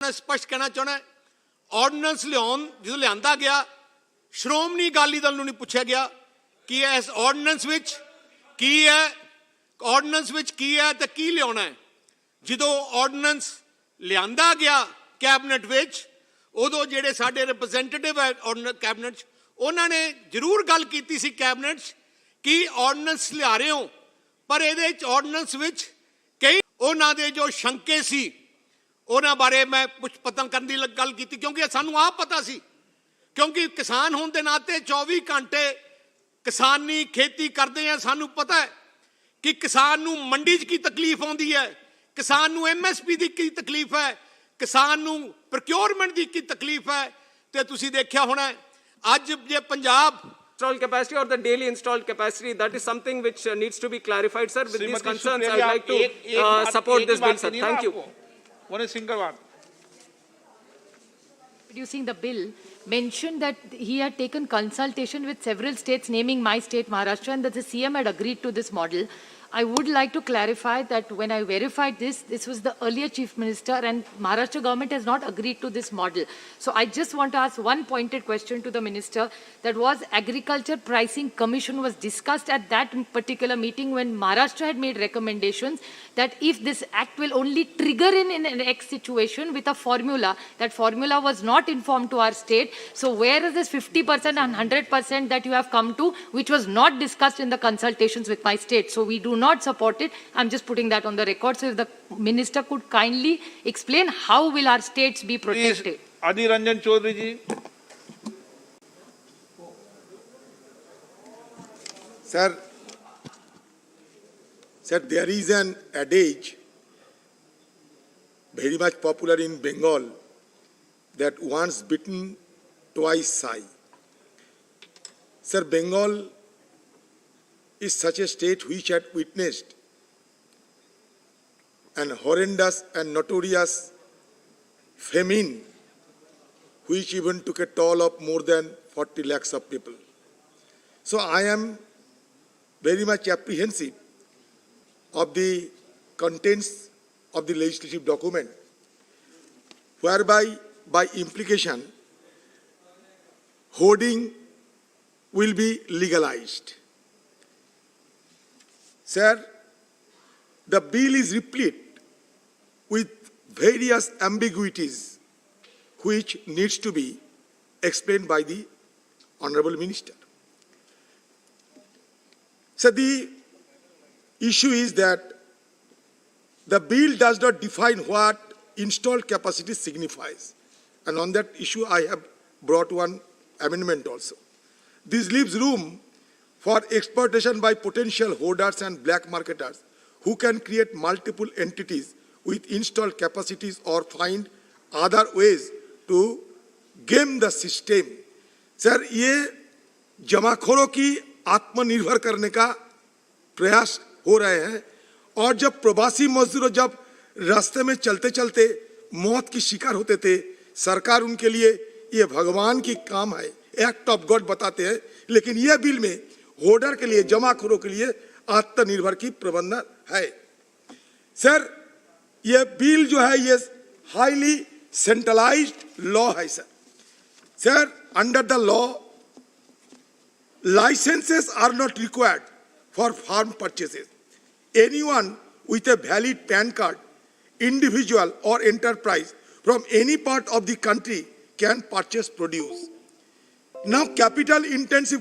मैं स्पष्ट कहना चाहना ऑर्डीनेंस लियाउण जो लियांदा गया श्रोमणी अकाली दल नूं नहीं पुछया गया कि इस ऑर्डीनेंस विच की है, ऑर्डीनेंस विच की है ते की लियाउणा है। जो ऑर्डीनेंस लियांदा गया कैबिनेट विच उदों जिहड़े साडे रिप्रजेंटेटिव है कैबिनेट उन्होंने जरूर गल कीती सी कैबिनेट कि ऑर्डीनेंस लिया रहे हो, पर इहदे विच ऑर्डीनेंस विच कई उन्हां दे जो शंके सी उन्हां बारे मैं कुछ पता करने की गल की, क्योंकि सानू आप पता सी, क्योंकि किसान होने के नाते 24 घंटे किसानी खेती करते हैं। सानू पता है कि किसान नू मंडी की तकलीफ आती है, किसान नू MSP की तकलीफ है, किसान नू प्रोक्योरमेंट की तकलीफ है। तो तुसी देखा होना अज जे Punjab installed capacity or the daily installed capacity, that is something which needs to be clarified, sir. With these concerns, I would like to support this bill, sir. Thank you. Producing the bill mentioned that he had taken consultation with several states, naming my state Maharashtra, and that the CM had agreed to this model. I would like to clarify that when I verified this was the earlier Chief Minister, and Maharashtra government has not agreed to this model. So I just want to ask one pointed question to the Minister, that was Agriculture Pricing Commission was discussed at that particular meeting when Maharashtra had made recommendations that if this act will only trigger in an X situation with a formula, that formula was not informed to our state. So where is this 50% and 100% that you have come to, which was not discussed in the consultations with my state? So we do not support it. I'm just putting that on the record. So if the Minister could kindly explain how will our states be protected. Adhir Ranjan Chaudhary ji. Sir, there is an adage very much popular in Bengal that once bitten, twice shy. Sir, Bengal is such a state which had witnessed an horrendous and notorious famine which even took a toll of more than 40 lakhs of people. So I am very much apprehensive of the contents of the legislative document, whereby by implication hoarding will be legalized. Sir, the bill is replete with various ambiguities which needs to be explained by the Honorable Minister. So the issue is that the bill does not define what installed capacity signifies. And on that issue, I have brought one amendment also. This leaves room for exploitation by potential hoarders and black marketers who can create multiple entities with installed capacities or find other ways to game the system. Sir, ये जमाखोरों की आत्मनिर्भर करने का प्रयास हो रहे हैं, और जब प्रवासी मजदूर जब रास्ते में चलते चलते मौत की शिकार होते थे, सरकार उनके लिए ये भगवान की काम है, एक्ट ऑफ गॉड बताते हैं, लेकिन ये बिल में होर्डर के लिए, जमाखोरों के लिए आत्मनिर्भर की प्रबंधन है। सर, ये बिल जो है ये हाईली सेंट्रलाइज्ड लॉ है। Sir, under the law licenses are not required for farm purchases. Anyone with a valid PAN card, individual or enterprise from any part of the country can purchase produce. Now, capital intensive